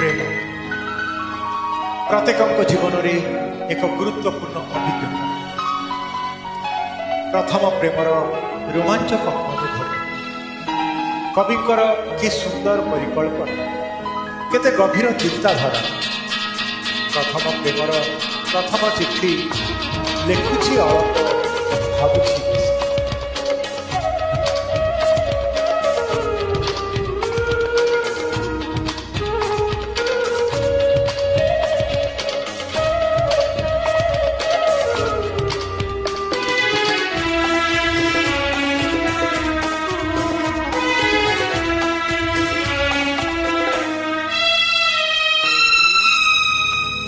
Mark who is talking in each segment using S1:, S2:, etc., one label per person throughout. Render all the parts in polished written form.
S1: प्रेम प्रत्येक जीवन में एक गुरुत्वपूर्ण अभिज्ञता। प्रथम प्रेमर रोमांचक अनुभव कविंकर कि सुंदर परिकल्पना केते गभीर चिंताधारा। प्रथम प्रेमर प्रथम चिठी लिखुची अल्प भावुची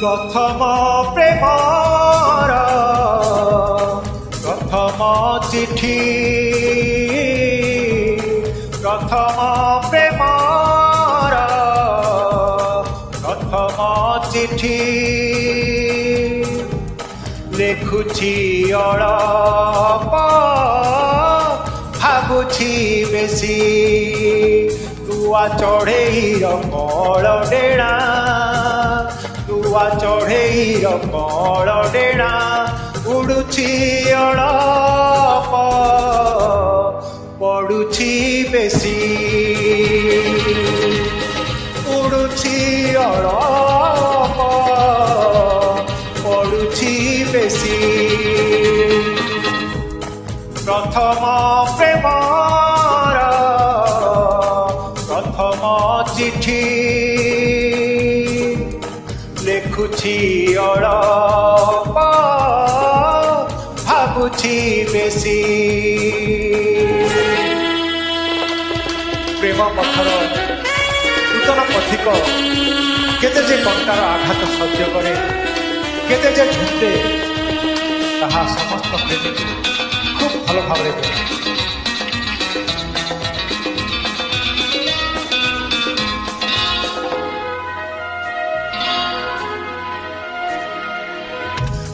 S1: प्रथम प्रेमर प्रथम चिठी प्रथम प्रेमर प्रथम चिठी लिखुची अल्प भावुची बेसी तुआ चढ़ेर कल डेणा तुआ चढ़ेर कल डेणा उड़ुची अल्प पड़ुची बेसी उड़ुची अल्प पड़ुची बेसी। प्रथम प्रेमर प्रथम चिठी लिखुची अल्प भावुची बेसी। प्रेम पथर नूतन पथिक केते जे कंटार आघात सह्य करे केते जे झुंटे ताहा समस्त प्रेमी खूब भल भाव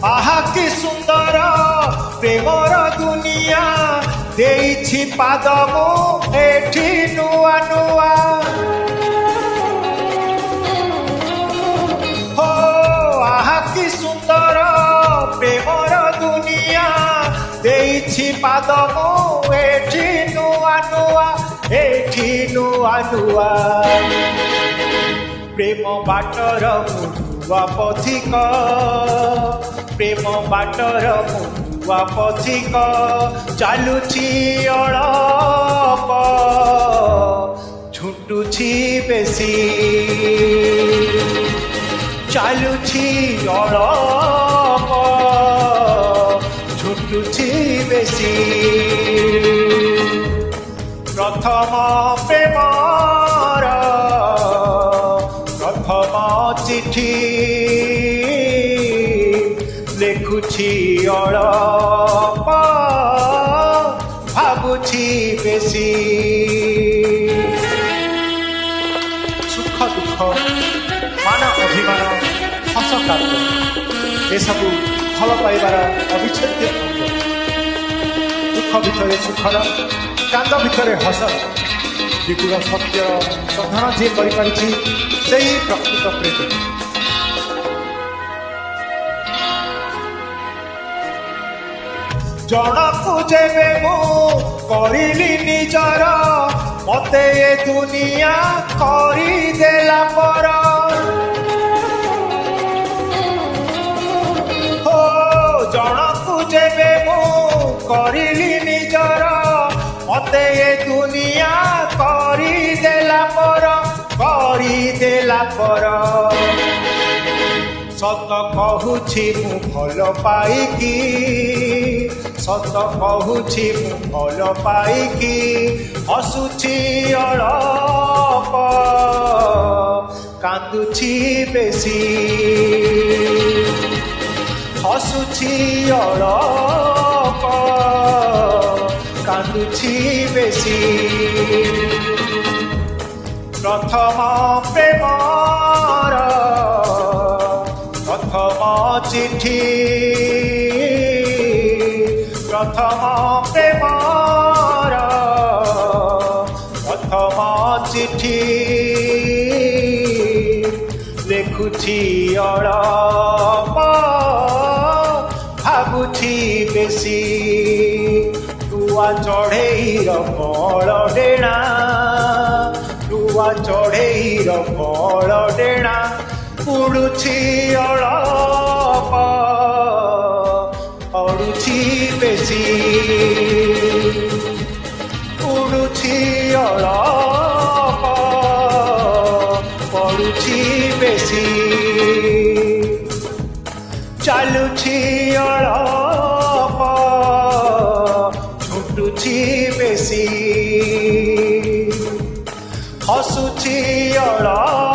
S1: आहा कि सुंदर प्रेमर दुनिया देइछि पादमु एठी नुआ नुआ हो आहा कि सुंदर प्रेमर दुनिया देइछि पादमु एठी नुआ नुआ एठी नुआ नुआ। प्रेम बाटर मुआ पथिक प्रेम बाटर मुआ पथिक चालुची अल्प झुंटुची बेसी चालुची अल्प झुंटुची बेसी। प्रथम प्रेमर प्रथम चिठी लिखुची अल्प भावुची बेसी। सुख दुख मान अभिमान हस कांद ए सबू भल पाइबार अविच्छेद्य अंग। दुख भितर सुखर कांद भितर हसर विपुल सत्य सन्धान जी करिपारिछि सेही प्रकृत प्रेमी। जनकु जेबे मु करिली निजर मते ए दुनिया करी देला पर हो जनकु जेबे मु करिली निजर मते ए दुनिया करी देला पर सत कहूछि मु भल पाइकी सत कहूछि मु भल पाइकी हसुछि अल्प कांदुछि बेसी हसुछि अल्प कांदुछि बेसी। प्रथम प्रेमर प्रथम चिठी प्रथम प्रेमर प्रथम चिठी ଉଡ଼ୁଛି ଅଳପ ଭାବୁଛି ବେଶୀ ଟୁଆ ଚଢ଼େଇର ବଳ ଡେଣା ଟୁଆ ଚଢ଼େଇର ବଳ ଡେଣା ଉଡ଼ୁଛି ଅଳପ ପଡ଼ୁଛି ବେଶୀ ଉଡ଼ୁଛି ଅଳପ ପଡ଼ୁଛି ବେଶୀ ଚାଲୁଛି ଅଳପ ଛୁଟୁଛି ବେଶୀ ହସୁଛି ଅଳପ